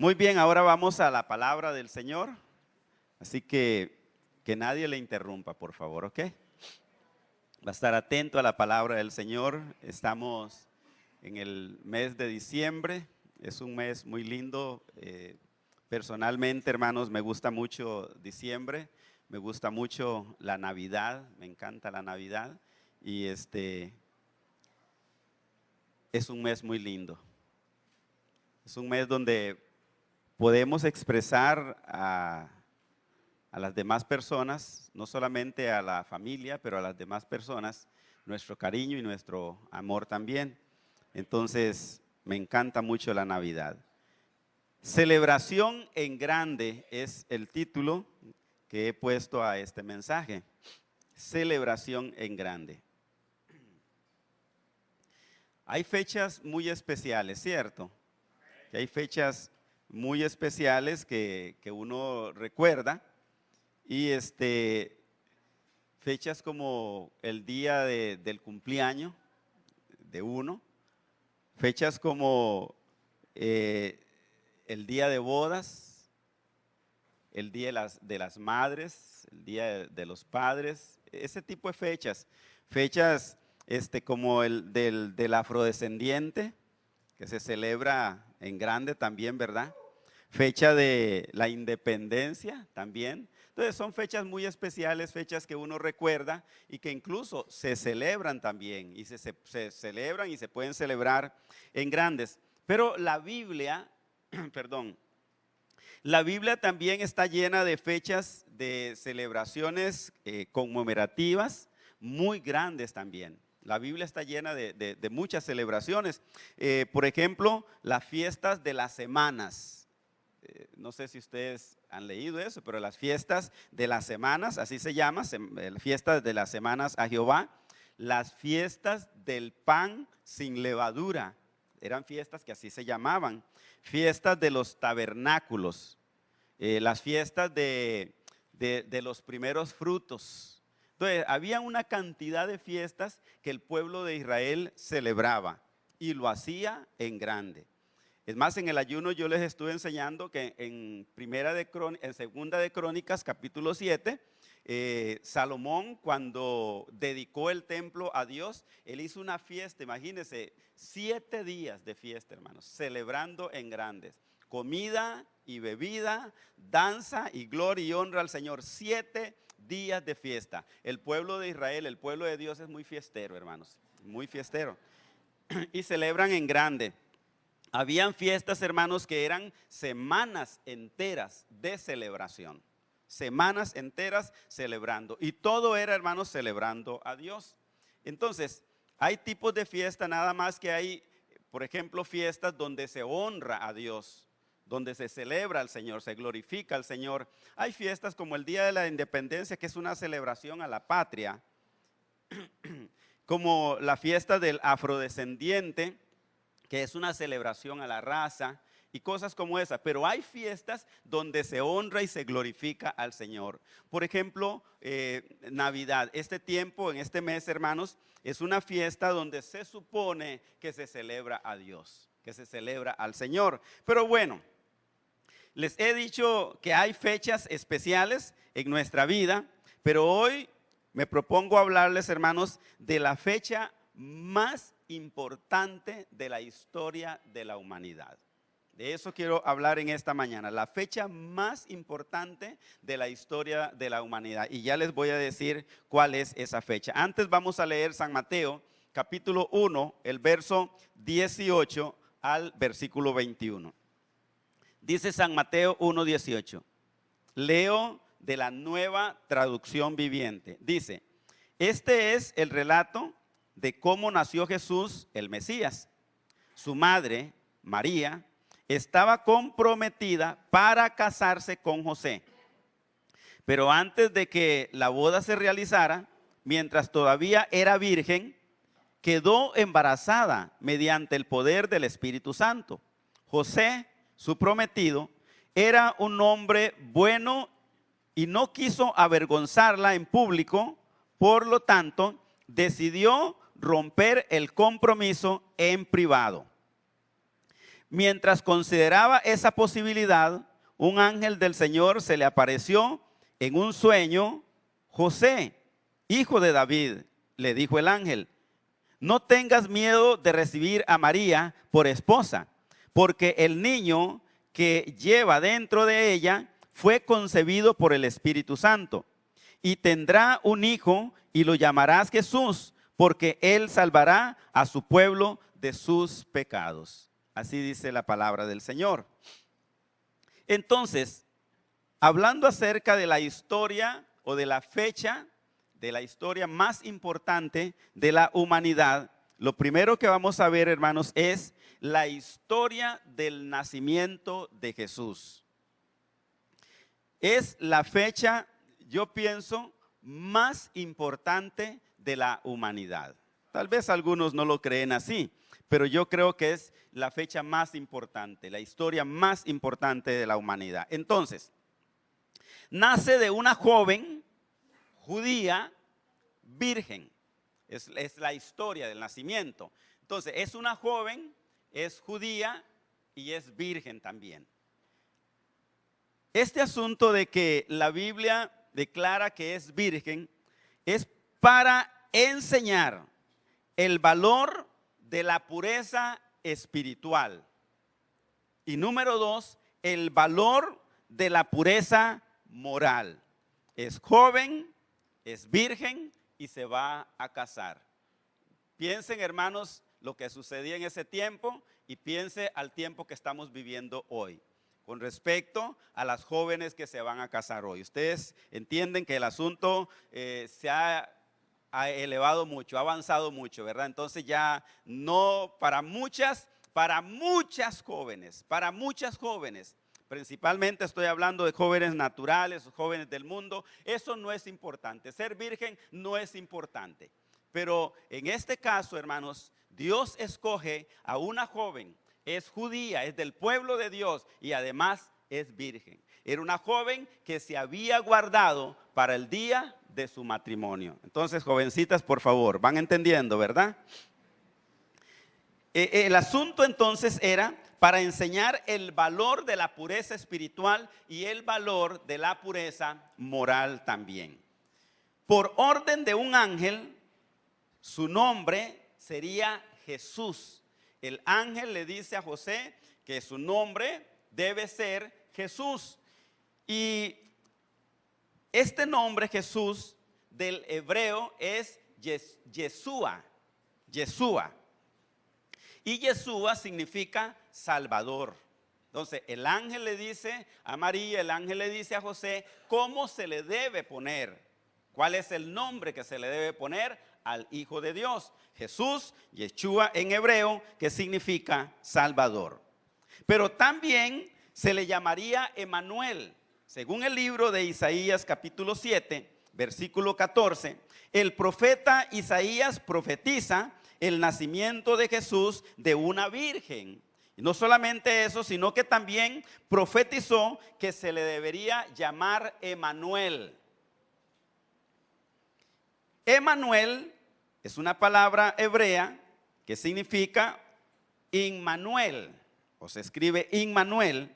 Muy bien, ahora vamos a la palabra del Señor. Así que nadie le interrumpa, por favor, ¿ok? Va a estar atento a la palabra del Señor. Estamos en el mes de diciembre. Es un mes muy lindo. Personalmente, hermanos, me gusta mucho diciembre. Me gusta mucho la Navidad. Me encanta la Navidad. Y es un mes muy lindo. Es un mes donde podemos expresar a las demás personas, no solamente a la familia, pero a las demás personas, nuestro cariño y nuestro amor también. Entonces, me encanta mucho la Navidad. Celebración en grande es el título que he puesto a este mensaje. Celebración en grande. Hay fechas muy especiales, ¿cierto? Que hay fechas muy especiales que uno recuerda. Y fechas como el día del cumpleaños de uno, fechas como el día de bodas, el día de las madres, el día de los padres, ese tipo de fechas. Fechas como el del afrodescendiente, que se celebra en grande también, ¿verdad? Fecha de la independencia también. Entonces son fechas muy especiales, fechas que uno recuerda y que incluso se celebran también y se celebran y se pueden celebrar en grandes. Pero la Biblia, perdón, la Biblia también está llena de fechas de celebraciones conmemorativas muy grandes también. La Biblia está llena de muchas celebraciones. Por ejemplo, las fiestas de las semanas. No sé si ustedes han leído eso, pero las fiestas de las semanas, así se llama, fiestas de las semanas a Jehová, las fiestas del pan sin levadura, eran fiestas que así se llamaban, fiestas de los tabernáculos, las fiestas de los primeros frutos. Entonces, había una cantidad de fiestas que el pueblo de Israel celebraba y lo hacía en grande. Es más, en el ayuno yo les estuve enseñando que en Segunda de Crónicas, capítulo 7, Salomón, cuando dedicó el templo a Dios, él hizo una fiesta, imagínense, 7 días de fiesta, hermanos, celebrando en grandes. Comida y bebida, danza y gloria y honra al Señor. 7 días de fiesta. El pueblo de Israel, el pueblo de Dios es muy fiestero, hermanos, muy fiestero. Y celebran en grande. Habían fiestas, hermanos, que eran semanas enteras de celebración. Semanas enteras celebrando. Y todo era, hermanos, celebrando a Dios. Entonces, hay tipos de fiesta, nada más que hay, por ejemplo, fiestas donde se honra a Dios, donde se celebra al Señor, se glorifica al Señor. Hay fiestas como el Día de la Independencia, que es una celebración a la patria, como la fiesta del afrodescendiente, que es una celebración a la raza y cosas como esa. Pero hay fiestas donde se honra y se glorifica al Señor. Por ejemplo, Navidad. Este tiempo, en este mes, hermanos, es una fiesta donde se supone que se celebra a Dios, que se celebra al Señor. Pero bueno, les he dicho que hay fechas especiales en nuestra vida, pero hoy me propongo hablarles, hermanos, de la fecha más importante de la historia de la humanidad. De eso quiero hablar en esta mañana, la fecha más importante de la historia de la humanidad. Y ya les voy a decir cuál es esa fecha. Antes vamos a leer San Mateo, capítulo 1, el verso 18 al versículo 21. Dice San Mateo 1:18. Leo de la Nueva Traducción Viviente. Dice: este es el relato de cómo nació Jesús, el Mesías. Su madre, María, estaba comprometida para casarse con José. Pero antes de que la boda se realizara, mientras todavía era virgen, quedó embarazada mediante el poder del Espíritu Santo. José, su prometido, era un hombre bueno y no quiso avergonzarla en público, por lo tanto, decidió romper el compromiso en privado. Mientras consideraba esa posibilidad, un ángel del Señor se le apareció en un sueño. José, hijo de David, le dijo el ángel, no tengas miedo de recibir a María por esposa, porque el niño que lleva dentro de ella fue concebido por el Espíritu Santo. Y tendrá un hijo y lo llamarás Jesús, porque él salvará a su pueblo de sus pecados. Así dice la palabra del Señor. Entonces, hablando acerca de la historia o de la fecha de la historia más importante de la humanidad, lo primero que vamos a ver, hermanos, es la historia del nacimiento de Jesús. Es la fecha, yo pienso, más importante de la humanidad. Tal vez algunos no lo creen así, pero yo creo que es la fecha más importante, la historia más importante de la humanidad. Entonces, nace de una joven judía virgen. Es la historia del nacimiento. Entonces, es una joven, es judía y es virgen también. Este asunto de que la Biblia declara que es virgen es para enseñar el valor de la pureza espiritual. Y número 2, el valor de la pureza moral. Es joven, es virgen y se va a casar. Piensen, hermanos, lo que sucedía en ese tiempo y piense al tiempo que estamos viviendo hoy con respecto a las jóvenes que se van a casar hoy. Ustedes entienden que el asunto se ha elevado mucho, ha avanzado mucho, ¿verdad? Entonces ya no, para muchas jóvenes, principalmente estoy hablando de jóvenes naturales, jóvenes del mundo, eso no es importante. Ser virgen no es importante. Pero en este caso, hermanos, Dios escoge a una joven, es judía, es del pueblo de Dios y además es virgen. Era una joven que se había guardado para el día de su matrimonio. Entonces, jovencitas, por favor, van entendiendo, ¿verdad? El asunto entonces era para enseñar el valor de la pureza espiritual y el valor de la pureza moral también. Por orden de un ángel, su nombre sería Jesús. El ángel le dice a José que su nombre debe ser Jesús. Y este nombre Jesús del hebreo es Yeshua. Y Yeshua significa Salvador. Entonces el ángel le dice a María, el ángel le dice a José cómo se le debe poner, cuál es el nombre que se le debe poner al Hijo de Dios. Jesús, Yeshua en hebreo, que significa Salvador. Pero también se le llamaría Emmanuel. Según el libro de Isaías capítulo 7, versículo 14, el profeta Isaías profetiza el nacimiento de Jesús de una virgen. Y no solamente eso, sino que también profetizó que se le debería llamar Emmanuel. Emmanuel es una palabra hebrea que significa Immanuel, o se escribe Immanuel,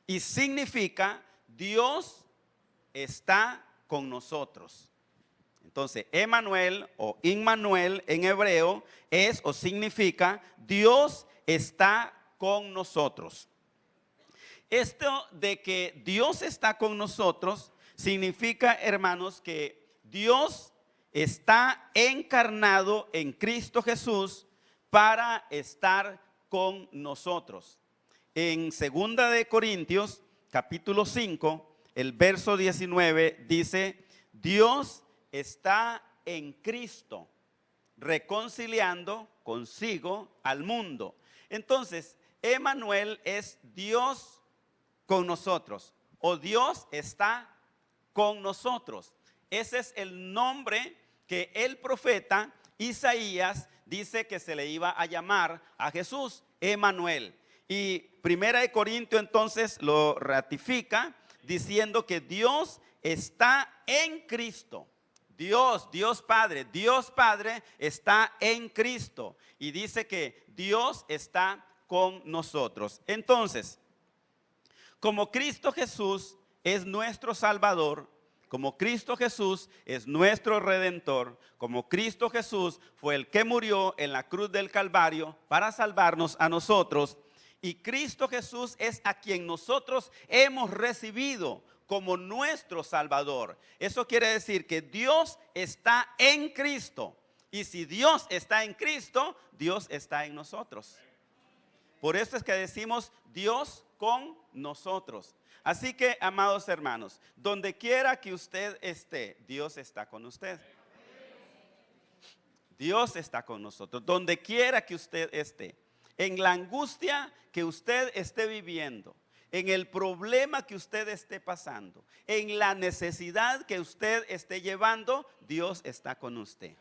y significa Dios está con nosotros. Entonces, Emmanuel o Immanuel en hebreo es o significa Dios está con nosotros. Esto de que Dios está con nosotros significa, hermanos, que Dios está encarnado en Cristo Jesús para estar con nosotros. En 2 de Corintios, capítulo 5, el verso 19 dice, Dios está en Cristo, reconciliando consigo al mundo. Entonces, Emmanuel es Dios con nosotros, o Dios está con nosotros. Ese es el nombre que el profeta Isaías dice que se le iba a llamar a Jesús, Emmanuel. Y 1 de Corintios entonces lo ratifica diciendo que Dios está en Cristo. Dios Padre está en Cristo. Y dice que Dios está con nosotros. Entonces, como Cristo Jesús es nuestro Salvador, como Cristo Jesús es nuestro Redentor, como Cristo Jesús fue el que murió en la cruz del Calvario para salvarnos a nosotros, y Cristo Jesús es a quien nosotros hemos recibido como nuestro Salvador. Eso quiere decir que Dios está en Cristo, y si Dios está en Cristo, Dios está en nosotros. Por eso es que decimos Dios con nosotros. Así que, amados hermanos, donde quiera que usted esté, Dios está con usted. Dios está con nosotros. Donde quiera que usted esté, en la angustia que usted esté viviendo, en el problema que usted esté pasando, en la necesidad que usted esté llevando, Dios está con usted.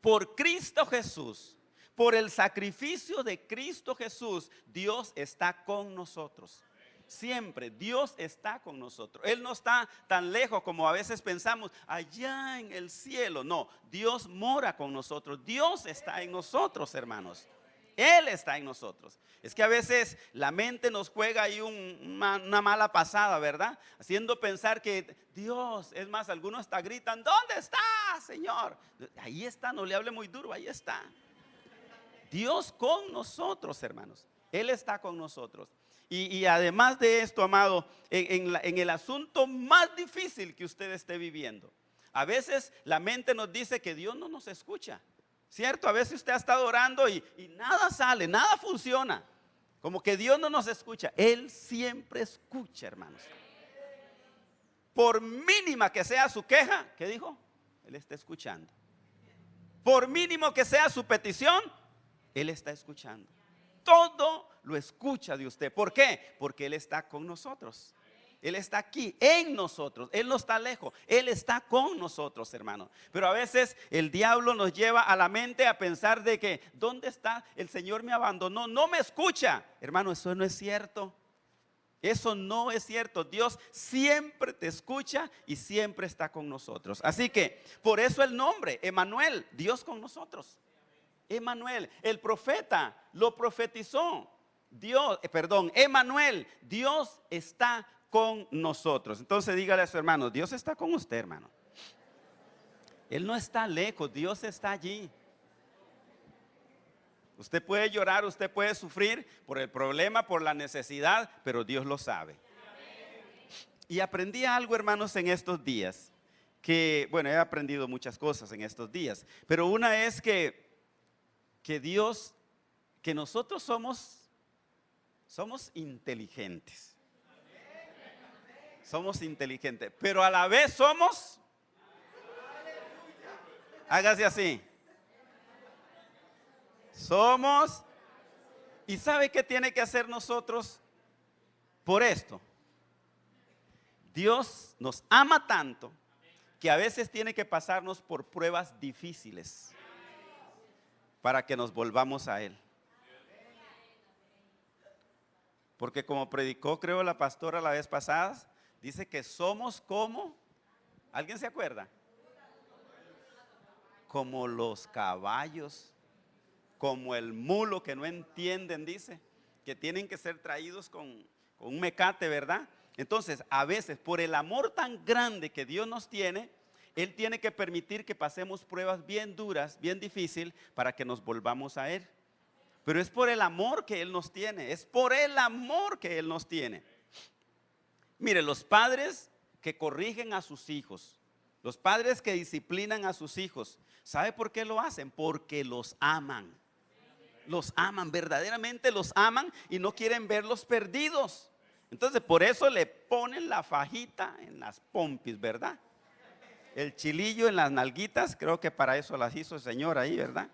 Por Cristo Jesús, por el sacrificio de Cristo Jesús, Dios está con nosotros. Siempre Dios está con nosotros. Él no está tan lejos como a veces pensamos, allá en el cielo. No, Dios mora con nosotros. Dios está en nosotros, hermanos. Él está en nosotros. Es que a veces la mente nos juega ahí una mala pasada, ¿verdad? Haciendo pensar que Dios, es más, algunos hasta gritan, ¿dónde está, Señor? Ahí está, no le hable muy duro, ahí está. Dios con nosotros, hermanos. Él está con nosotros. Y además de esto, amado, en el asunto más difícil que usted esté viviendo, a veces la mente nos dice que Dios no nos escucha, ¿cierto? A veces usted ha estado orando y nada sale, nada funciona, como que Dios no nos escucha. Él siempre escucha, hermanos. Por mínima que sea su queja, ¿qué dijo? Él está escuchando. Por mínimo que sea su petición, Él está escuchando. Todo lo escucha de usted. ¿Por qué? Porque Él está con nosotros. Él está aquí, en nosotros. Él no está lejos. Él está con nosotros, hermano. Pero a veces el diablo nos lleva a la mente a pensar de que, ¿dónde está? El Señor me abandonó, no me escucha. Hermano, eso no es cierto. Eso no es cierto. Dios siempre te escucha y siempre está con nosotros. Así que, por eso el nombre, Emmanuel, Dios con nosotros. Emmanuel, el profeta lo profetizó. Emmanuel, Dios está con nosotros. Entonces dígale a su hermano, Dios está con usted, hermano. Él no está lejos, Dios está allí. Usted puede llorar, usted puede sufrir por el problema, por la necesidad, pero Dios lo sabe. Y aprendí algo, hermanos, en estos días, que, bueno, he aprendido muchas cosas en estos días, pero una es que Dios, que nosotros somos inteligentes. Somos inteligentes, pero a la vez somos, hágase así. Somos, ¿y sabe qué tiene que hacer nosotros por esto? Dios nos ama tanto que a veces tiene que pasarnos por pruebas difíciles para que nos volvamos a Él. Porque como predicó, creo, la pastora la vez pasada, dice que somos como, ¿alguien se acuerda? Como los caballos, como el mulo que no entienden, dice, que tienen que ser traídos con un mecate, ¿verdad? Entonces, a veces, por el amor tan grande que Dios nos tiene, Él tiene que permitir que pasemos pruebas bien duras, bien difíciles, para que nos volvamos a Él. Pero es por el amor que Él nos tiene, es por el amor que Él nos tiene. Mire, los padres que corrigen a sus hijos, los padres que disciplinan a sus hijos, ¿sabe por qué lo hacen? Porque los aman. Los aman, verdaderamente los aman y no quieren verlos perdidos. Entonces por eso le ponen la fajita en las pompis, ¿verdad? El chilillo en las nalguitas, creo que para eso las hizo el Señor ahí, ¿verdad?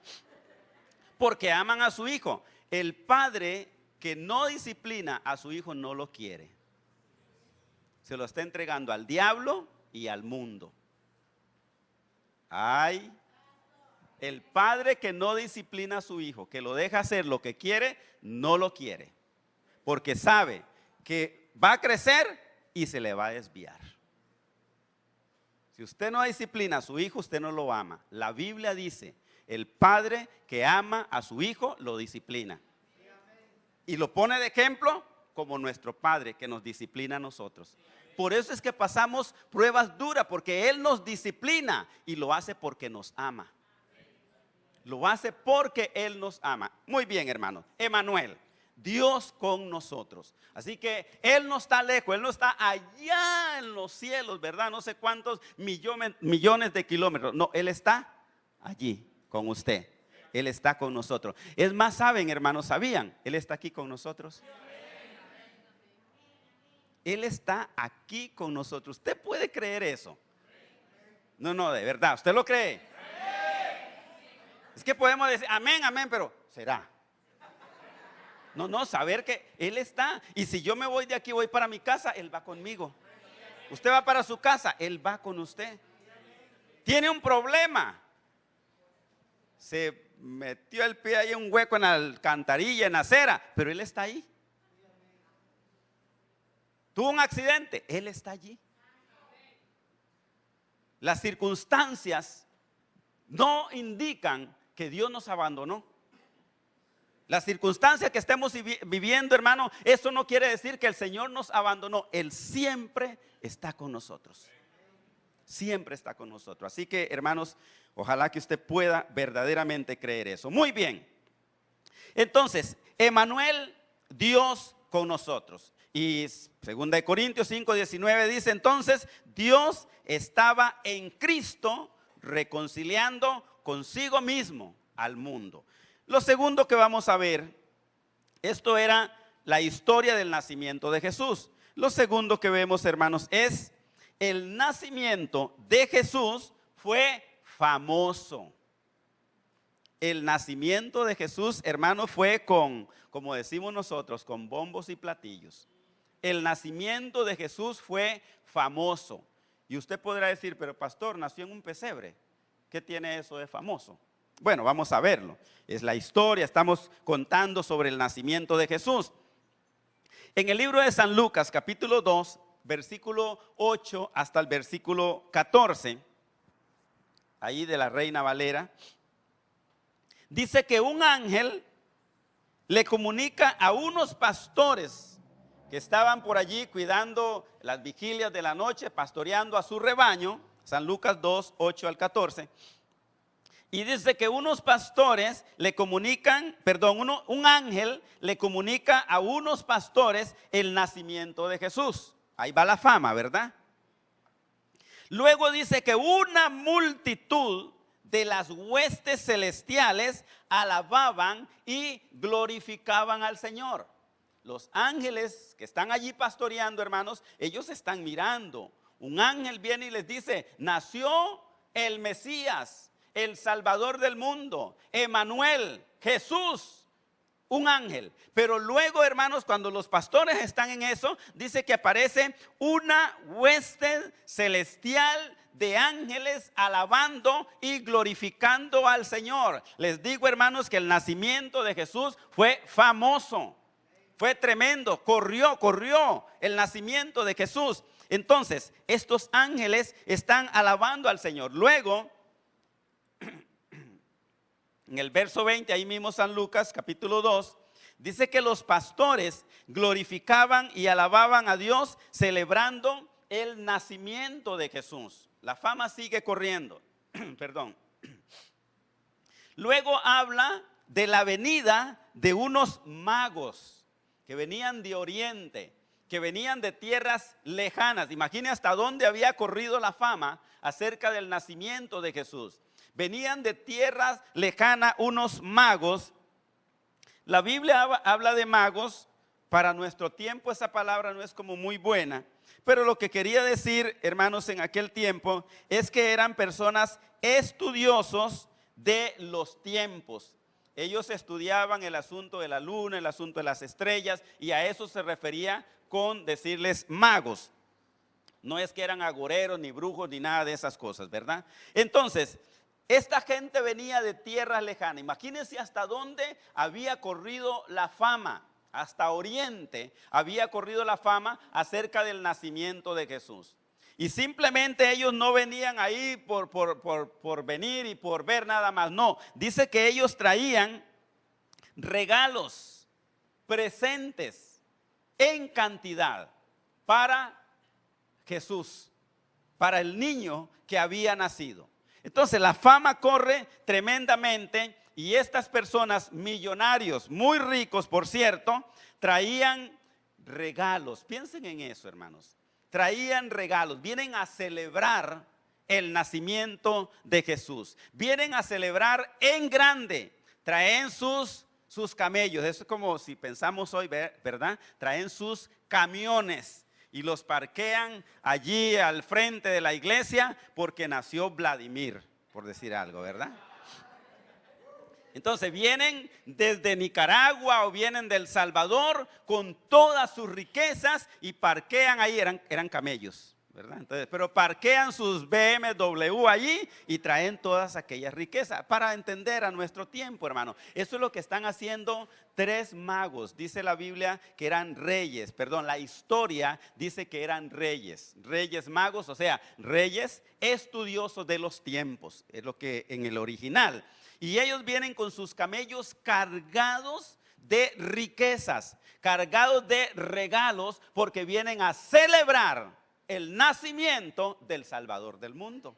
Porque aman a su hijo. El padre que no disciplina a su hijo no lo quiere. Se lo está entregando al diablo y al mundo. Ay, el padre que no disciplina a su hijo, que lo deja hacer lo que quiere, no lo quiere. Porque sabe que va a crecer y se le va a desviar. Si usted no disciplina a su hijo, usted no lo ama. La Biblia dice, el padre que ama a su hijo lo disciplina. Y lo pone de ejemplo como nuestro Padre que nos disciplina a nosotros. Por eso es que pasamos pruebas duras, porque Él nos disciplina y lo hace porque nos ama. Lo hace porque Él nos ama. Muy bien, hermanos. Emmanuel, Dios con nosotros. Así que Él no está lejos, Él no está allá en los cielos, ¿verdad? No sé cuántos millones de kilómetros. No, Él está allí con usted. Él está con nosotros. Es más, saben, hermanos, ¿sabían? Él está aquí con nosotros. Él está aquí con nosotros. ¿Usted puede creer eso? No, de verdad, ¿usted lo cree? Es que podemos decir amén, amén, pero ¿será? No, saber que Él está. Y si yo me voy de aquí, voy para mi casa, Él va conmigo. Usted va para su casa, Él va con usted. Tiene un problema. Se metió el pie ahí en un hueco en la alcantarilla, en la acera, pero Él está ahí. Tuvo un accidente, Él está allí. Las circunstancias no indican que Dios nos abandonó. Las circunstancias que estemos viviendo, hermano, eso no quiere decir que el Señor nos abandonó. Él siempre está con nosotros. Siempre está con nosotros. Así que, hermanos, ojalá que usted pueda verdaderamente creer eso. Muy bien. Entonces, Emmanuel, Dios con nosotros. Y 2 Corintios 5:19 dice, entonces Dios estaba en Cristo reconciliando consigo mismo al mundo. Lo segundo que vamos a ver, esto era la historia del nacimiento de Jesús. Lo segundo que vemos, hermanos, es el nacimiento de Jesús fue famoso. El nacimiento de Jesús, hermano, fue como decimos nosotros, con bombos y platillos. El nacimiento de Jesús fue famoso. Y usted podrá decir, pero pastor, nació en un pesebre. ¿Qué tiene eso de famoso? Bueno, vamos a verlo. Es la historia, estamos contando sobre el nacimiento de Jesús. En el libro de San Lucas, capítulo 2, versículo 8 hasta el versículo 14, ahí de la Reina Valera, dice que un ángel le comunica a unos pastores que estaban por allí cuidando las vigilias de la noche, pastoreando a su rebaño, San Lucas 2, 8 al 14. Y dice que unos pastores le comunican, un ángel le comunica a unos pastores el nacimiento de Jesús. Ahí va la fama, ¿verdad? Luego dice que una multitud de las huestes celestiales alababan y glorificaban al Señor. Los ángeles que están allí pastoreando, hermanos, ellos están mirando. Un ángel viene y les dice, nació el Mesías, el Salvador del mundo, Emmanuel, Jesús, un ángel. Pero luego, hermanos, cuando los pastores están en eso, dice que aparece una hueste celestial de ángeles alabando y glorificando al Señor. Les digo, hermanos, que el nacimiento de Jesús fue famoso, fue tremendo, corrió el nacimiento de Jesús. Entonces, estos ángeles están alabando al Señor. Luego, en el verso 20, ahí mismo San Lucas, capítulo 2, dice que los pastores glorificaban y alababan a Dios celebrando el nacimiento de Jesús. La fama sigue corriendo. Perdón. Luego habla de la venida de unos magos que venían de Oriente, que venían de tierras lejanas. Imagine hasta dónde había corrido la fama acerca del nacimiento de Jesús. Venían de tierras lejanas unos magos. La Biblia habla de magos. Para nuestro tiempo esa palabra no es como muy buena, pero lo que quería decir, hermanos, en aquel tiempo es que eran personas estudiosos de los tiempos. Ellos estudiaban el asunto de la luna, el asunto de las estrellas, y a eso se refería con decirles magos. No es que eran agoreros, ni brujos, ni nada de esas cosas, ¿verdad? Entonces, esta gente venía de tierras lejanas. Imagínense hasta dónde había corrido la fama. Hasta Oriente había corrido la fama acerca del nacimiento de Jesús. Y simplemente ellos no venían ahí por venir y por ver nada más. No, dice que ellos traían regalos presentes en cantidad para Jesús, para el niño que había nacido. Entonces la fama corre tremendamente y estas personas, millonarios, muy ricos por cierto, traían regalos. Piensen en eso, hermanos. Traían regalos, vienen a celebrar el nacimiento de Jesús. Vienen a celebrar en grande, traen sus camellos. Eso es como si pensamos hoy, ¿verdad? Traen sus camiones y los parquean allí al frente de la iglesia porque nació Vladimir, por decir algo, ¿verdad? Entonces vienen desde Nicaragua o vienen del Salvador con todas sus riquezas y parquean ahí, eran camellos, ¿verdad? Entonces, pero parquean sus BMW allí y traen todas aquellas riquezas para entender a nuestro tiempo, hermano. Eso es lo que están haciendo 3 magos. Dice la Biblia que eran reyes, perdón, la historia dice que eran reyes magos, o sea, reyes estudiosos de los tiempos, es lo que en el original. Y ellos vienen con sus camellos cargados de riquezas, cargados de regalos, porque vienen a celebrar el nacimiento del Salvador del mundo,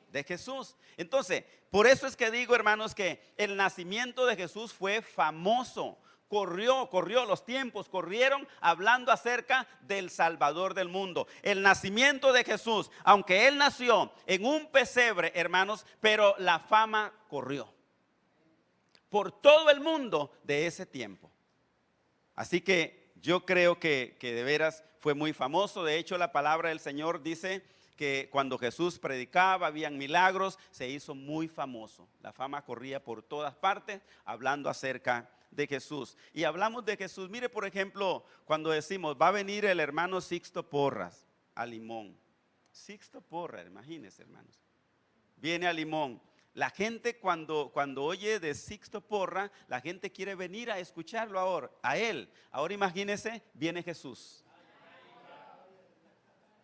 de Jesús. Entonces, por eso es que digo, hermanos, que el nacimiento de Jesús fue famoso. Corrió, los tiempos corrieron hablando acerca del Salvador del mundo. El nacimiento de Jesús, aunque Él nació en un pesebre, hermanos, pero la fama corrió por todo el mundo de ese tiempo. Así que yo creo que de veras fue muy famoso. De hecho, la palabra del Señor dice que cuando Jesús predicaba, habían milagros, se hizo muy famoso. La fama corría por todas partes hablando acerca de Jesús. Y hablamos de Jesús. Mire, por ejemplo, cuando decimos, va a venir el hermano Sixto Porras a Limón. Sixto Porras, imagínense, hermanos. Viene a Limón. La gente cuando oye de Sixto Porras, la gente quiere venir a escucharlo ahora, a él. Ahora imagínense, viene Jesús.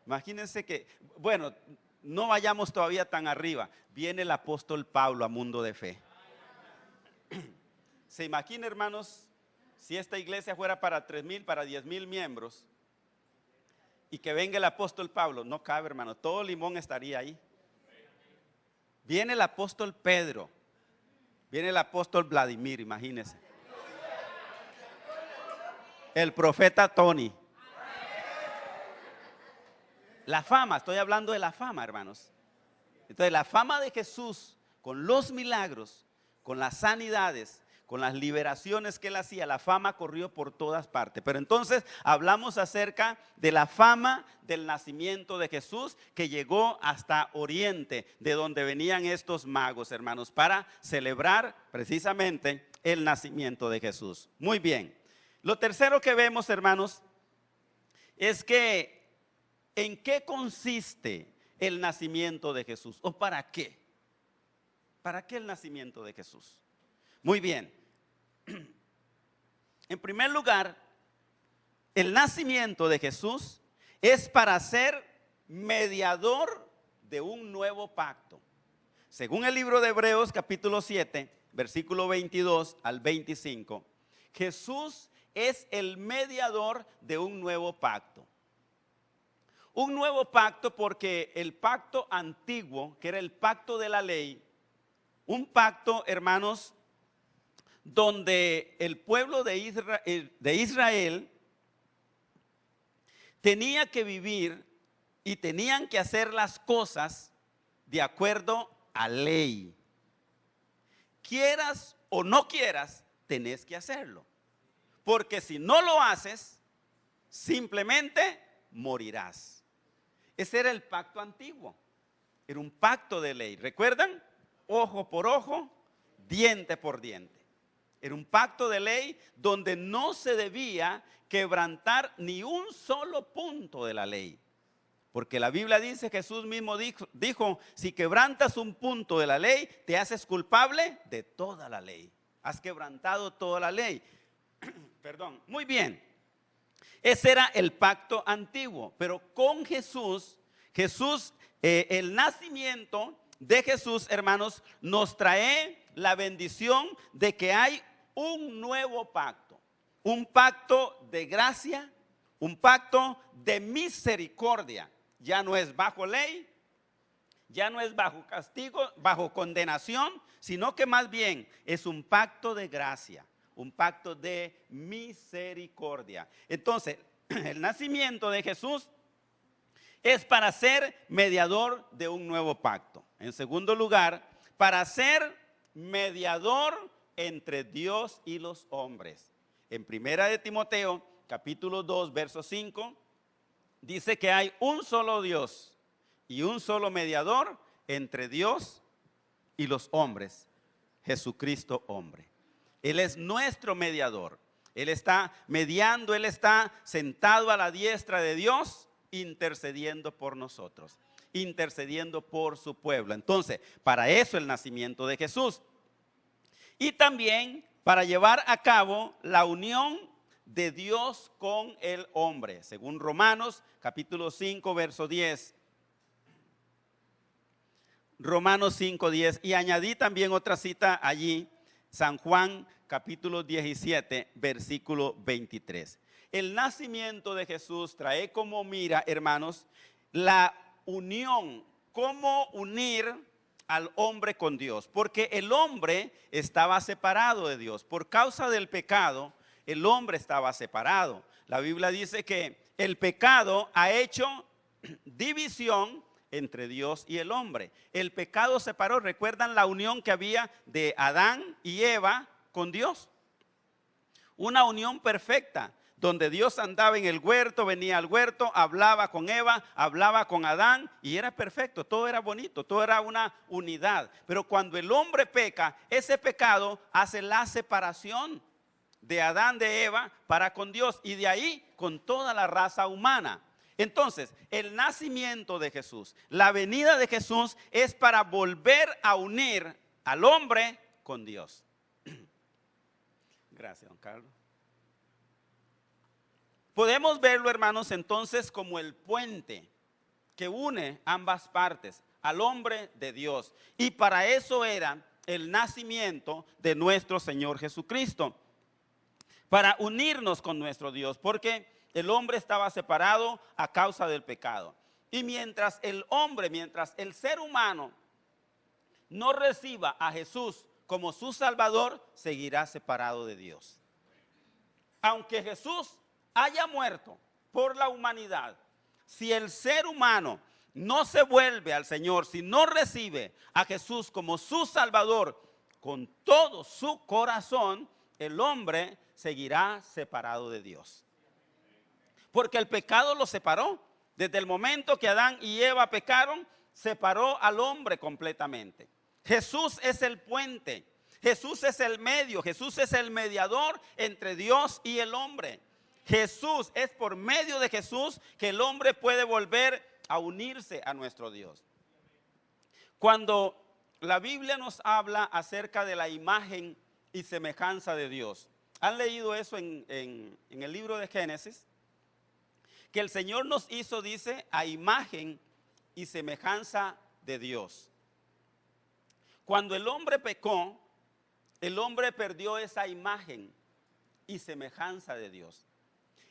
Imagínense que, bueno, no vayamos todavía tan arriba. Viene el apóstol Pablo a Mundo de Fe. ¿Se imagina, hermanos, si esta iglesia fuera para 3,000, para 10,000 miembros y que venga el apóstol Pablo? No cabe, hermano, todo Limón estaría ahí. Viene el apóstol Pedro, viene el apóstol Vladimir, imagínense. El profeta Tony. La fama, estoy hablando de la fama, hermanos. Entonces la fama de Jesús con los milagros, con las sanidades, con las liberaciones que él hacía, la fama corrió por todas partes. Pero entonces hablamos acerca de la fama del nacimiento de Jesús que llegó hasta Oriente, de donde venían estos magos, hermanos, para celebrar precisamente el nacimiento de Jesús. Muy bien. Lo tercero que vemos, hermanos, es que ¿en qué consiste el nacimiento de Jesús? ¿O para qué? ¿Para qué el nacimiento de Jesús? Muy bien. En primer lugar, el nacimiento de Jesús es para ser mediador de un nuevo pacto. Según el libro de Hebreos capítulo 7, versículo 22 al 25, Jesús es el mediador de un nuevo pacto. Un nuevo pacto porque el pacto antiguo, que era el pacto de la ley, un pacto, hermanos, donde el pueblo de Israel tenía que vivir y tenían que hacer las cosas de acuerdo a ley. Quieras o no quieras, tenés que hacerlo. Porque si no lo haces, simplemente morirás. Ese era el pacto antiguo. Era un pacto de ley. ¿Recuerdan? Ojo por ojo, diente por diente. Era un pacto de ley donde no se debía quebrantar ni un solo punto de la ley. Porque la Biblia dice, Jesús mismo dijo, si quebrantas un punto de la ley, te haces culpable de toda la ley. Has quebrantado toda la ley. Perdón, muy bien. Ese era el pacto antiguo. Pero con Jesús, el nacimiento de Jesús, hermanos, nos trae la bendición de que hay un nuevo pacto. un pacto de gracia, un pacto de misericordia. Ya no es bajo ley, ya no es bajo castigo, bajo condenación, sino que más bien es un pacto de gracia, un pacto de misericordia. Entonces, el nacimiento de Jesús es para ser mediador de un nuevo pacto. En segundo lugar, para ser mediador entre Dios y los hombres. En primera de Timoteo, capítulo 2, verso 5, dice que hay un solo Dios y un solo mediador entre Dios y los hombres, Jesucristo hombre. Él es nuestro mediador. Él está mediando, Él está sentado a la diestra de Dios, intercediendo por nosotros, intercediendo por su pueblo. Entonces, para eso el nacimiento de Jesús. Y también para llevar a cabo la unión de Dios con el hombre, según Romanos capítulo 5, verso 10. Romanos 5, 10. Y añadí también otra cita allí, San Juan capítulo 17, versículo 23. El nacimiento de Jesús trae como mira, hermanos, la unión, cómo unir al hombre con Dios, porque el hombre estaba separado de Dios. Por causa del pecado, el hombre estaba separado. La Biblia dice que el pecado ha hecho división entre Dios y el hombre. El pecado separó. ¿Recuerdan la unión que había de Adán y Eva con Dios? Una unión perfecta, donde Dios andaba en el huerto, venía al huerto, hablaba con Eva, hablaba con Adán y era perfecto, todo era bonito, todo era una unidad. Pero cuando el hombre peca, ese pecado hace la separación de Adán, de Eva, para con Dios y de ahí con toda la raza humana. Entonces, el nacimiento de Jesús, la venida de Jesús es para volver a unir al hombre con Dios. Gracias, don Carlos. Podemos verlo, hermanos, entonces como el puente que une ambas partes, al hombre de Dios. Y para eso era el nacimiento de nuestro Señor Jesucristo, para unirnos con nuestro Dios, porque el hombre estaba separado a causa del pecado. Y mientras el ser humano no reciba a Jesús como su Salvador, seguirá separado de Dios. Aunque Jesús haya muerto por la humanidad, si el ser humano no se vuelve al Señor, si no recibe a Jesús como su Salvador con todo su corazón, el hombre seguirá separado de Dios. Porque el pecado lo separó. Desde el momento que Adán y Eva pecaron, separó al hombre completamente. Jesús es el puente, Jesús es el medio, Jesús es el mediador entre Dios y el hombre. Jesús, es por medio de Jesús que el hombre puede volver a unirse a nuestro Dios. Cuando la Biblia nos habla acerca de la imagen y semejanza de Dios, ¿han leído eso en el libro de Génesis? Que el Señor nos hizo, dice, a imagen y semejanza de Dios. Cuando el hombre pecó, el hombre perdió esa imagen y semejanza de Dios.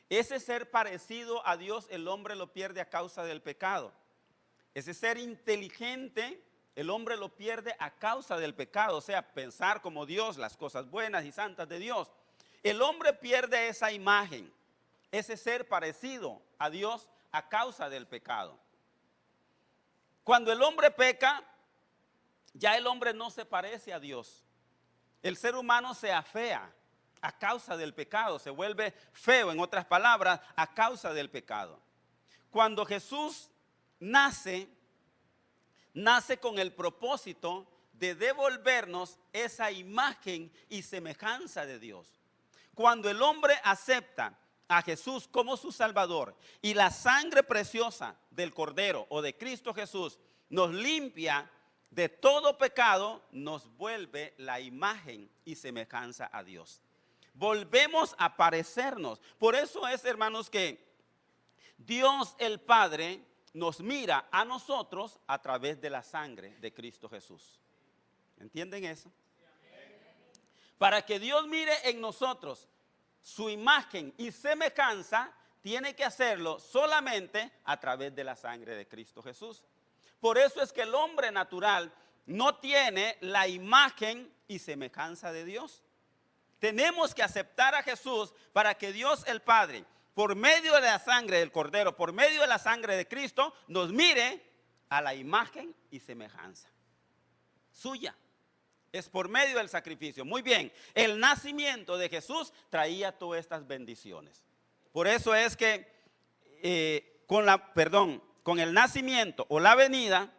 Ese ser parecido a Dios, el hombre lo pierde a causa del pecado. Ese ser inteligente, el hombre lo pierde a causa del pecado, o sea, pensar como Dios, las cosas buenas y santas de Dios. El hombre pierde esa imagen, ese ser parecido a Dios a causa del pecado. Cuando el hombre peca, ya el hombre no se parece a Dios. El ser humano se afea a causa del pecado, se vuelve feo, en otras palabras, a causa del pecado. Cuando Jesús nace con el propósito de devolvernos esa imagen y semejanza de Dios. Cuando el hombre acepta a Jesús como su Salvador y la sangre preciosa del Cordero o de Cristo Jesús nos limpia de todo pecado, nos vuelve la imagen y semejanza a Dios. Volvemos a parecernos. Por eso es, hermanos, que Dios el Padre nos mira a nosotros a través de la sangre de Cristo Jesús. ¿Entienden eso? Para que Dios mire en nosotros su imagen y semejanza, tiene que hacerlo solamente a través de la sangre de Cristo Jesús. Por eso es que el hombre natural no tiene la imagen y semejanza de Dios. Tenemos que aceptar a Jesús para que Dios el Padre, por medio de la sangre del Cordero, por medio de la sangre de Cristo, nos mire a la imagen y semejanza suya. Es por medio del sacrificio. Muy bien, el nacimiento de Jesús traía todas estas bendiciones. Por eso es que con el nacimiento o la venida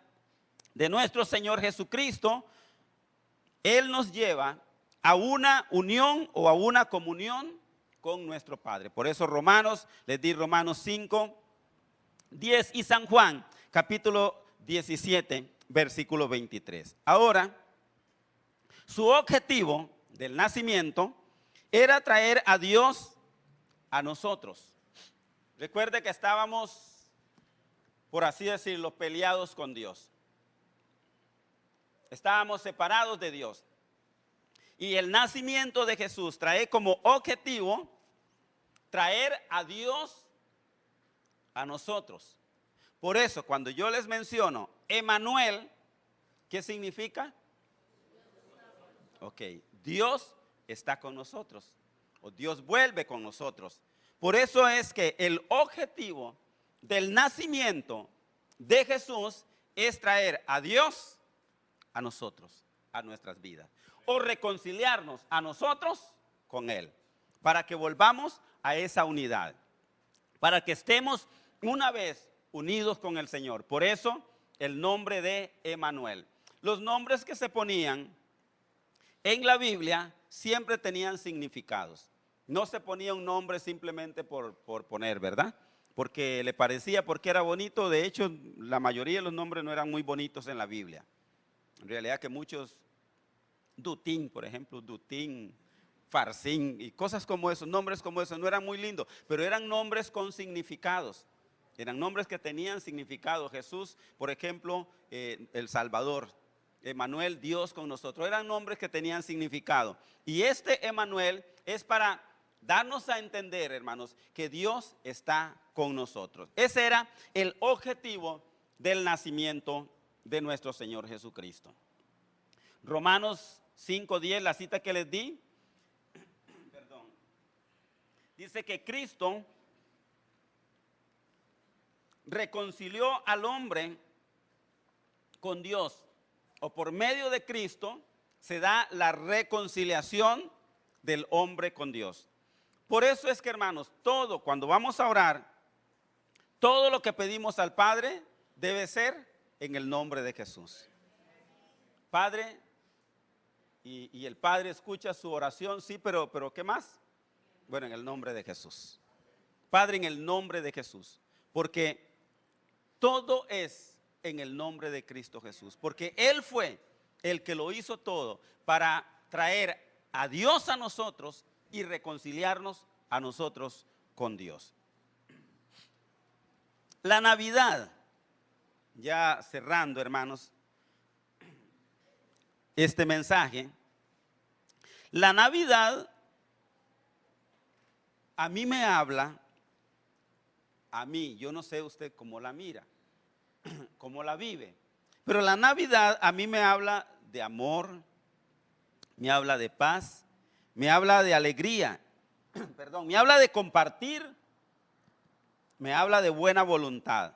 de nuestro Señor Jesucristo, Él nos lleva a una unión o a una comunión con nuestro Padre. Por eso les di Romanos 5, 10 y San Juan, capítulo 17, versículo 23. Ahora, su objetivo del nacimiento era traer a Dios a nosotros. Recuerde que estábamos, por así decirlo, peleados con Dios. Estábamos separados de Dios. Y el nacimiento de Jesús trae como objetivo traer a Dios a nosotros. Por eso, cuando yo les menciono Emmanuel, ¿qué significa? Ok, Dios está con nosotros, o Dios vuelve con nosotros. Por eso es que el objetivo del nacimiento de Jesús es traer a Dios a nosotros, a nuestras vidas, o reconciliarnos a nosotros con Él, para que volvamos a esa unidad, para que estemos una vez unidos con el Señor. Por eso el nombre de Emmanuel. Los nombres que se ponían en la Biblia siempre tenían significados. No se ponía un nombre simplemente por poner, ¿verdad? Porque le parecía, porque era bonito. De hecho, la mayoría de los nombres no eran muy bonitos en la Biblia. En realidad que muchos, Dutín, por ejemplo, Dutín, Farcín y cosas como esos, nombres como esos, no eran muy lindos, pero eran nombres con significados. Eran nombres que tenían significado. Jesús, por ejemplo, el Salvador. Emmanuel, Dios con nosotros. Eran nombres que tenían significado. Y este Emmanuel es para darnos a entender, hermanos, que Dios está con nosotros. Ese era el objetivo del nacimiento de nuestro Señor Jesucristo. Romanos 5:10, la cita que les di, dice que Cristo reconcilió al hombre con Dios, o por medio de Cristo se da la reconciliación del hombre con Dios. Por eso es que, hermanos, cuando vamos a orar, todo lo que pedimos al Padre debe ser en el nombre de Jesús. Padre, y el Padre escucha su oración, sí, pero ¿qué más? Bueno, en el nombre de Jesús. Padre, en el nombre de Jesús, porque todo es en el nombre de Cristo Jesús, porque Él fue el que lo hizo todo para traer a Dios a nosotros y reconciliarnos a nosotros con Dios. La Navidad, ya cerrando, hermanos, este mensaje, la Navidad a mí me habla, yo no sé usted cómo la mira, cómo la vive, pero la Navidad a mí me habla de amor, me habla de paz, me habla de alegría, me habla de compartir, me habla de buena voluntad.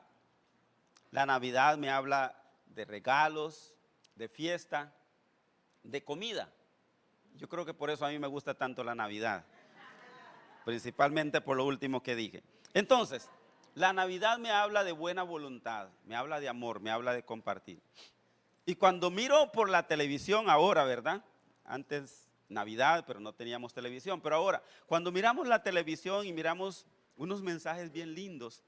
La Navidad me habla de regalos, de fiesta, de comida. Yo creo que por eso a mí me gusta tanto la Navidad, principalmente por lo último que dije. Entonces, la Navidad me habla de buena voluntad, me habla de amor, me habla de compartir. Y cuando miro por la televisión ahora, ¿verdad? Antes Navidad, pero no teníamos televisión. Pero ahora, cuando miramos la televisión y miramos unos mensajes bien lindos,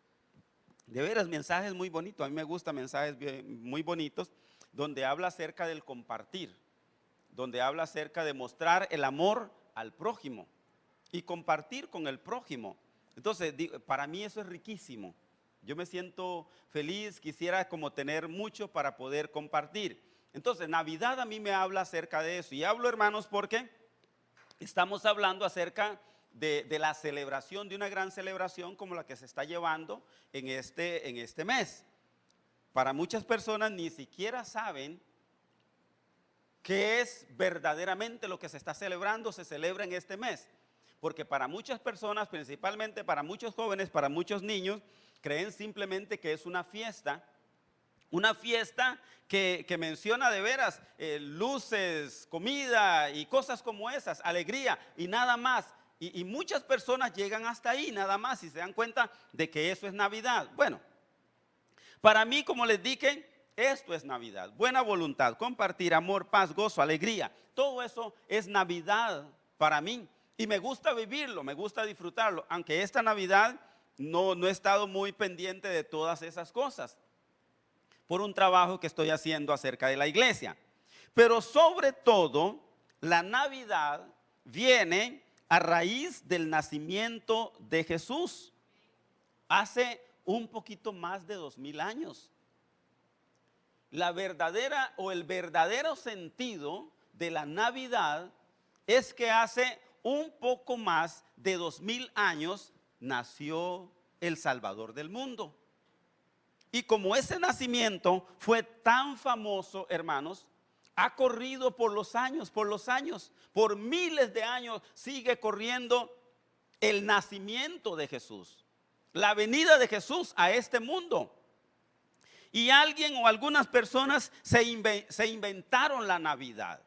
de veras, mensajes muy bonitos. A mí me gustan mensajes muy bonitos, donde habla acerca del compartir, donde habla acerca de mostrar el amor al prójimo y compartir con el prójimo. Entonces, para mí eso es riquísimo. Yo me siento feliz, quisiera como tener mucho para poder compartir. Entonces, Navidad a mí me habla acerca de eso. Y hablo, hermanos, porque estamos hablando acerca de la celebración, de una gran celebración como la que se está llevando en este mes. Para muchas personas ni siquiera saben qué es verdaderamente lo que se está celebrando, se celebra en este mes. Porque para muchas personas, principalmente para muchos jóvenes, para muchos niños, creen simplemente que es una fiesta que menciona de veras luces, comida y cosas como esas, alegría y nada más. Y muchas personas llegan hasta ahí nada más y se dan cuenta de que eso es Navidad. Bueno, para mí, como les dije, esto es Navidad. Buena voluntad, compartir, amor, paz, gozo, alegría. Todo eso es Navidad para mí. Y me gusta vivirlo, me gusta disfrutarlo. Aunque esta Navidad no he estado muy pendiente de todas esas cosas, por un trabajo que estoy haciendo acerca de la iglesia. Pero sobre todo, la Navidad viene a raíz del nacimiento de Jesús, hace un poquito más de 2000 años. La verdadera o el verdadero sentido de la Navidad es que hace un poco más de 2000 años nació el Salvador del mundo. Y como ese nacimiento fue tan famoso, hermanos, ha corrido por los años, por miles de años sigue corriendo el nacimiento de Jesús, la venida de Jesús a este mundo. Y alguien o algunas personas se inventaron la Navidad.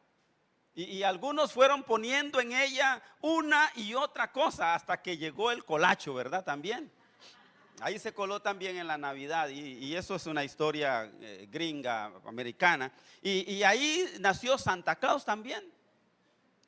Y algunos fueron poniendo en ella una y otra cosa hasta que llegó el colacho, ¿verdad? También. Ahí se coló también en la Navidad y eso es una historia gringa, americana. Y ahí nació Santa Claus también.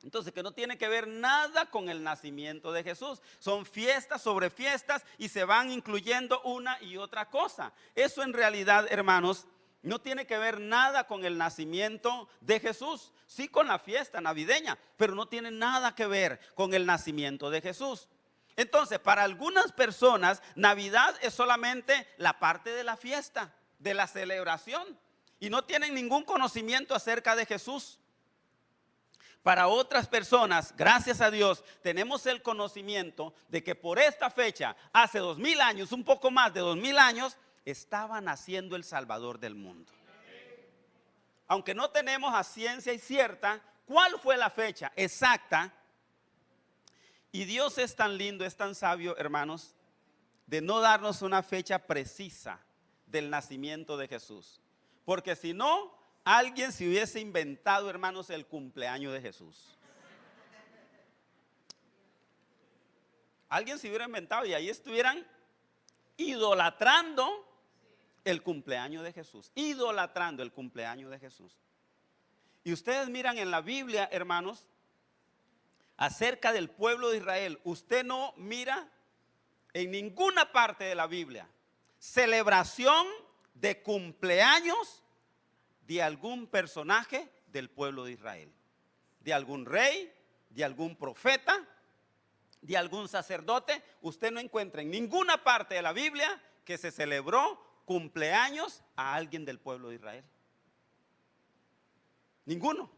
Entonces, que no tiene que ver nada con el nacimiento de Jesús. Son fiestas sobre fiestas y se van incluyendo una y otra cosa. Eso en realidad, hermanos, no tiene que ver nada con el nacimiento de Jesús. Sí con la fiesta navideña, pero no tiene nada que ver con el nacimiento de Jesús. Entonces, para algunas personas, Navidad es solamente la parte de la fiesta, de la celebración, y no tienen ningún conocimiento acerca de Jesús. Para otras personas, gracias a Dios, tenemos el conocimiento de que por esta fecha, hace 2000 años, un poco más de 2000 años, estaba naciendo el Salvador del mundo. Aunque no tenemos a ciencia cierta cuál fue la fecha exacta. Y Dios es tan lindo, es tan sabio, hermanos, de no darnos una fecha precisa del nacimiento de Jesús. Porque si no, alguien se hubiese inventado, hermanos, el cumpleaños de Jesús. Alguien se hubiera inventado y ahí estuvieran idolatrando el cumpleaños de Jesús. Idolatrando el cumpleaños de Jesús. Y ustedes miran en la Biblia, hermanos, acerca del pueblo de Israel, usted no mira en ninguna parte de la Biblia celebración de cumpleaños de algún personaje del pueblo de Israel, de algún rey, de algún profeta, de algún sacerdote. Usted no encuentra en ninguna parte de la Biblia que se celebró cumpleaños a alguien del pueblo de Israel. Ninguno.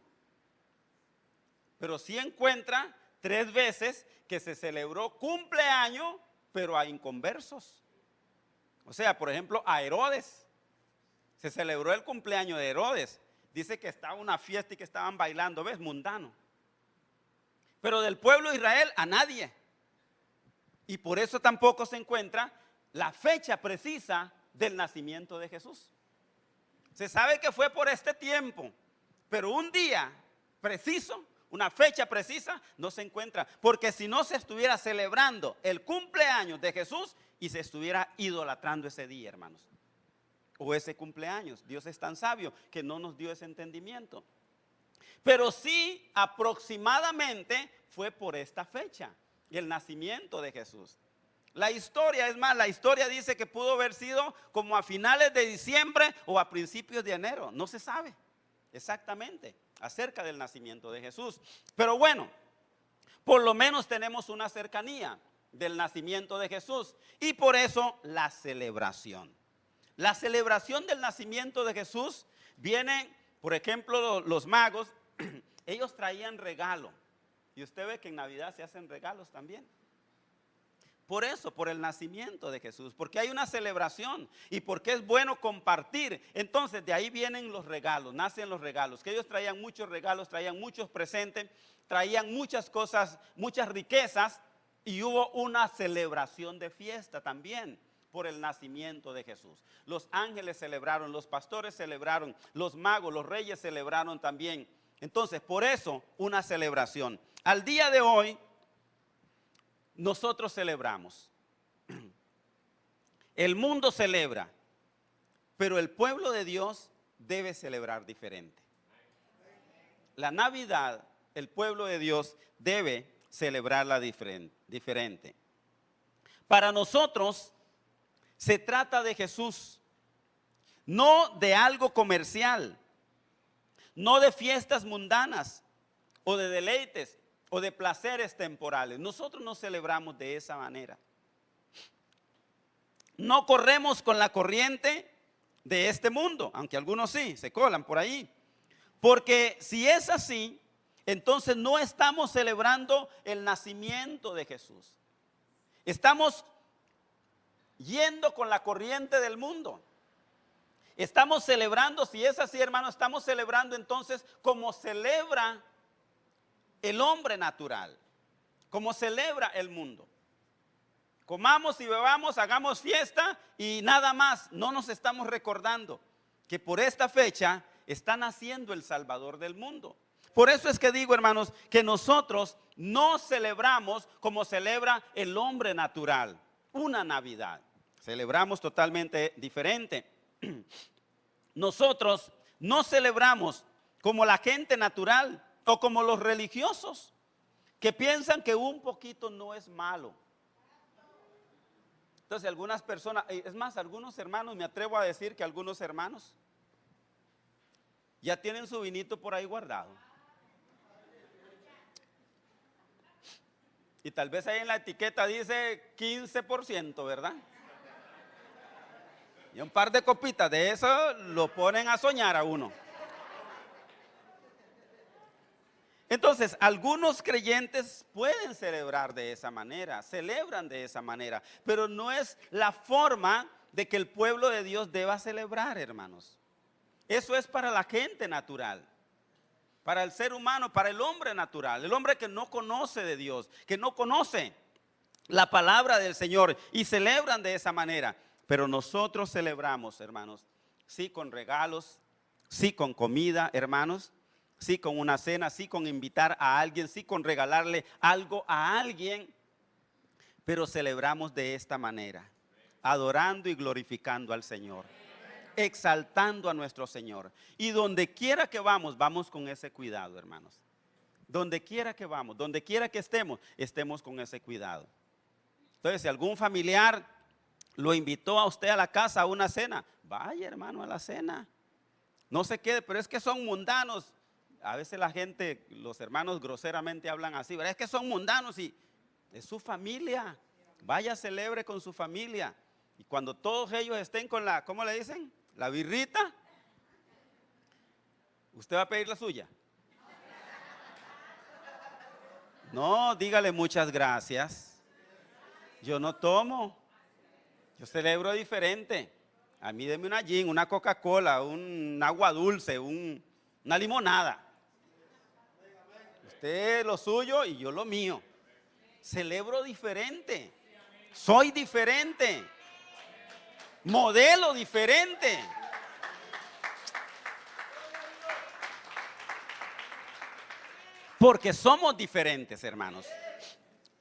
Pero sí encuentra 3 veces que se celebró cumpleaños, pero a inconversos. O sea, por ejemplo, a Herodes. Se celebró el cumpleaños de Herodes. Dice que estaba una fiesta y que estaban bailando, ¿ves? Mundano. Pero del pueblo de Israel a nadie. Y por eso tampoco se encuentra la fecha precisa del nacimiento de Jesús. Se sabe que fue por este tiempo, pero un día preciso, una fecha precisa, no se encuentra. Porque si no, se estuviera celebrando el cumpleaños de Jesús y se estuviera idolatrando ese día, hermanos. O ese cumpleaños. Dios es tan sabio que no nos dio ese entendimiento. Pero sí, aproximadamente fue por esta fecha, el nacimiento de Jesús. La historia, es más, la historia dice que pudo haber sido como a finales de diciembre o a principios de enero. No se sabe exactamente acerca del nacimiento de Jesús. Pero bueno, por lo menos tenemos una cercanía del nacimiento de Jesús. Y por eso la celebración. La celebración del nacimiento de Jesús viene, por ejemplo, los magos, ellos traían regalo. Y usted ve que en Navidad se hacen regalos también. Por eso, por el nacimiento de Jesús, porque hay una celebración y porque es bueno compartir. Entonces de ahí vienen los regalos, nacen los regalos, que ellos traían muchos regalos, traían muchos presentes, traían muchas cosas, muchas riquezas, y hubo una celebración de fiesta también por el nacimiento de Jesús. Los ángeles celebraron, los pastores celebraron, los magos, los reyes celebraron también. Entonces, por eso una celebración. Al día de hoy nosotros celebramos. El mundo celebra, pero el pueblo de Dios debe celebrar diferente. La Navidad, el pueblo de Dios debe celebrarla diferente. Para nosotros se trata de Jesús, no de algo comercial, no de fiestas mundanas o de deleites o de placeres temporales. Nosotros no celebramos de esa manera. No corremos con la corriente de este mundo, aunque algunos sí, se colan por ahí. Porque si es así, entonces no estamos celebrando el nacimiento de Jesús. Estamos yendo con la corriente del mundo. Estamos celebrando, si es así, hermano, estamos celebrando entonces como celebra el hombre natural, como celebra el mundo. Comamos y bebamos, hagamos fiesta y nada más. No nos estamos recordando que por esta fecha está naciendo el Salvador del mundo. Por eso es que digo, hermanos, que nosotros no celebramos como celebra el hombre natural, una Navidad. Celebramos totalmente diferente. Nosotros no celebramos como la gente natural o como los religiosos que piensan que un poquito no es malo. Entonces algunas personas, es más, algunos hermanos, me atrevo a decir que algunos hermanos ya tienen su vinito por ahí guardado. Y tal vez ahí en la etiqueta dice 15%, ¿verdad? Y un par de copitas de eso lo ponen a soñar a uno. Entonces, algunos creyentes pueden celebrar de esa manera, celebran de esa manera, pero no es la forma de que el pueblo de Dios deba celebrar, hermanos. Eso es para la gente natural, para el ser humano, para el hombre natural, el hombre que no conoce de Dios, que no conoce la palabra del Señor y celebran de esa manera. Pero nosotros celebramos, hermanos, sí con regalos, sí con comida, hermanos, sí con una cena, sí con invitar a alguien, sí con regalarle algo a alguien, pero celebramos de esta manera, adorando y glorificando al Señor, exaltando a nuestro Señor. Y donde quiera que vamos, vamos con ese cuidado, hermanos. Donde quiera que vamos, donde quiera que estemos, estemos con ese cuidado. Entonces, si algún familiar lo invitó a usted a la casa a una cena, vaya, hermano, a la cena. No se quede, pero es que son mundanos. A veces la gente, los hermanos groseramente hablan así, ¿verdad? Es que son mundanos y es su familia. Vaya, celebre con su familia. Y cuando todos ellos estén con la, ¿cómo le dicen? La birrita, ¿usted va a pedir la suya? No, dígale muchas gracias. Yo no tomo. Yo celebro diferente. A mí deme una gin, una Coca-Cola, un agua dulce, una limonada. Usted lo suyo y yo lo mío. Celebro diferente. Soy diferente. Modelo diferente. Porque somos diferentes, hermanos.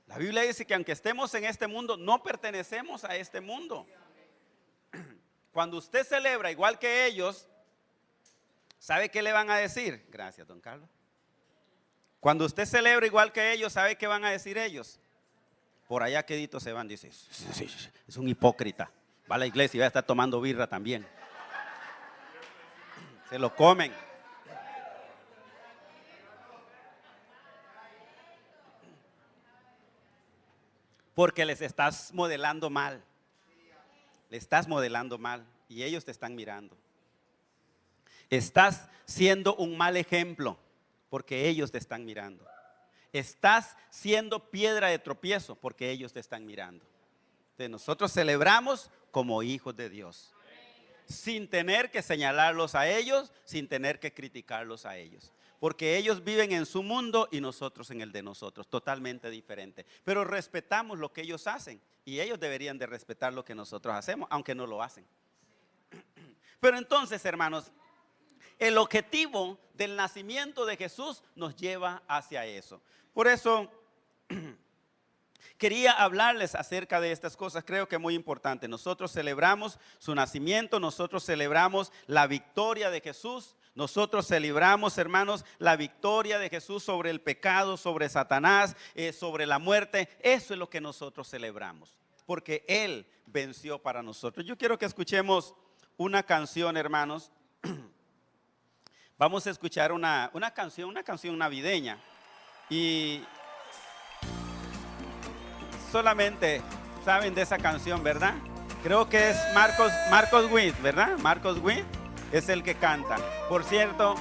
La Biblia dice que aunque estemos en este mundo, no pertenecemos a este mundo. Cuando usted celebra igual que ellos, ¿sabe qué le van a decir? Gracias, don Carlos. Cuando usted celebra igual que ellos, ¿sabe qué van a decir ellos? Por allá quedito se van, dice, es un hipócrita. Va a la iglesia y va a estar tomando birra también. Se lo comen. Porque les estás modelando mal. Le estás modelando mal y ellos te están mirando. Estás siendo un mal ejemplo porque ellos te están mirando. Estás siendo piedra de tropiezo porque ellos te están mirando. Entonces, nosotros celebramos como hijos de Dios, sin tener que señalarlos a ellos, sin tener que criticarlos a ellos. Porque ellos viven en su mundo y nosotros en el de nosotros, totalmente diferente. Pero respetamos lo que ellos hacen y ellos deberían de respetar lo que nosotros hacemos, aunque no lo hacen. Pero entonces, hermanos, el objetivo del nacimiento de Jesús nos lleva hacia eso. Por eso quería hablarles acerca de estas cosas, creo que es muy importante. Nosotros celebramos su nacimiento, nosotros celebramos la victoria de Jesús. Nosotros celebramos, hermanos, la victoria de Jesús sobre el pecado, sobre Satanás, sobre la muerte. Eso es lo que nosotros celebramos, porque Él venció para nosotros. Yo quiero que escuchemos una canción, hermanos. Vamos a escuchar una canción navideña. Y solamente saben de esa canción, ¿verdad? Creo que es Marcos Witt, ¿verdad? Marcos Witt es el que canta. Por cierto,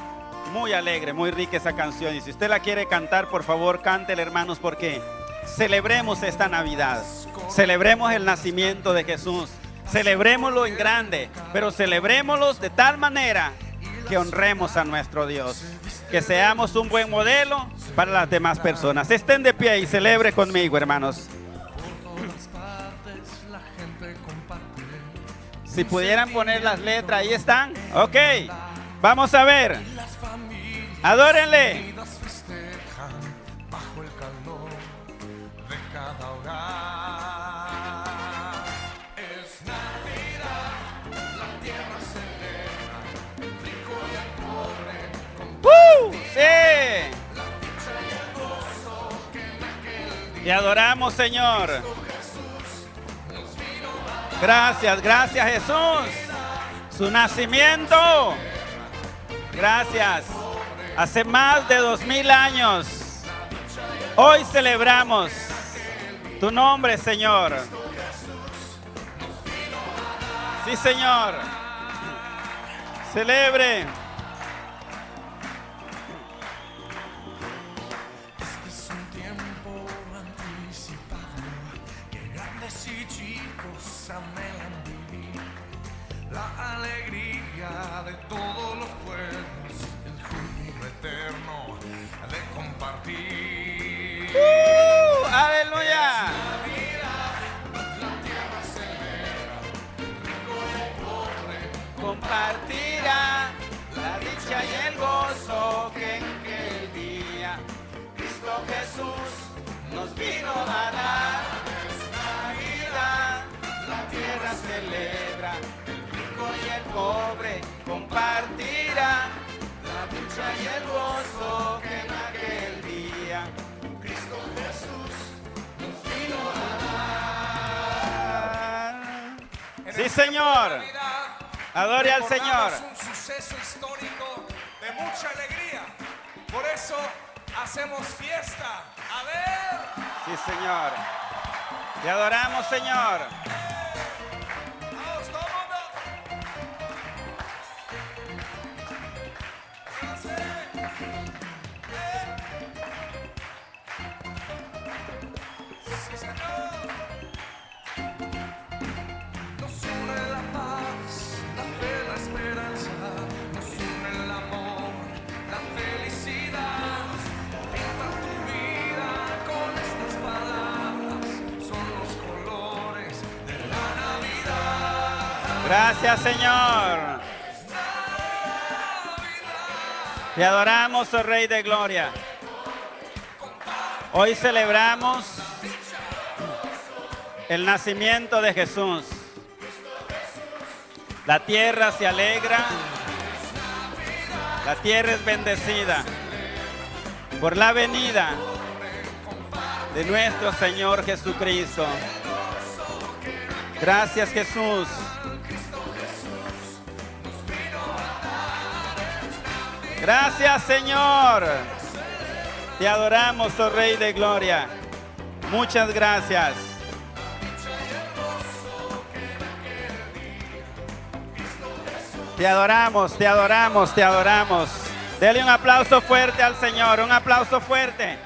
muy alegre, muy rica esa canción. Y si usted la quiere cantar, por favor, cántela, hermanos, porque celebremos esta Navidad. Celebremos el nacimiento de Jesús. Celebrémoslo en grande, pero celebrémoslo de tal manera que honremos a nuestro Dios. Que seamos un buen modelo para las demás personas. Estén de pie y celebre conmigo, hermanos. Si pudieran poner las letras, ahí están. Ok, vamos a ver. Adórenle. Sí. Te adoramos, Señor. Gracias, gracias, Jesús. Su nacimiento. Gracias. Hace más de 2000 años. Hoy celebramos tu nombre, Señor. Sí, Señor. Celebre. La alegría de todos los pueblos, el júbilo eterno de compartir. ¡Aleluya! La tierra celebra, rico y el pobre Compartirá la dicha y el gozo que en aquel día Cristo Jesús nos vino a dar. Es Navidad, la tierra celebra, y el pobre compartirá la dicha y el gozo que en aquel día Cristo Jesús nos vino a dar. Sí, Señor. Adore al Señor. Un suceso histórico de mucha alegría. Por eso hacemos fiesta. A ver. Sí, Señor. Te adoramos, Señor. Gracias, Señor. Te adoramos, oh Rey de Gloria. Hoy celebramos el nacimiento de Jesús. La tierra se alegra. La tierra es bendecida por la venida de nuestro Señor Jesucristo. Gracias, Jesús. Gracias, Señor. Te adoramos, oh Rey de Gloria. Muchas gracias. Te adoramos, te adoramos, te adoramos. Dele un aplauso fuerte al Señor, un aplauso fuerte.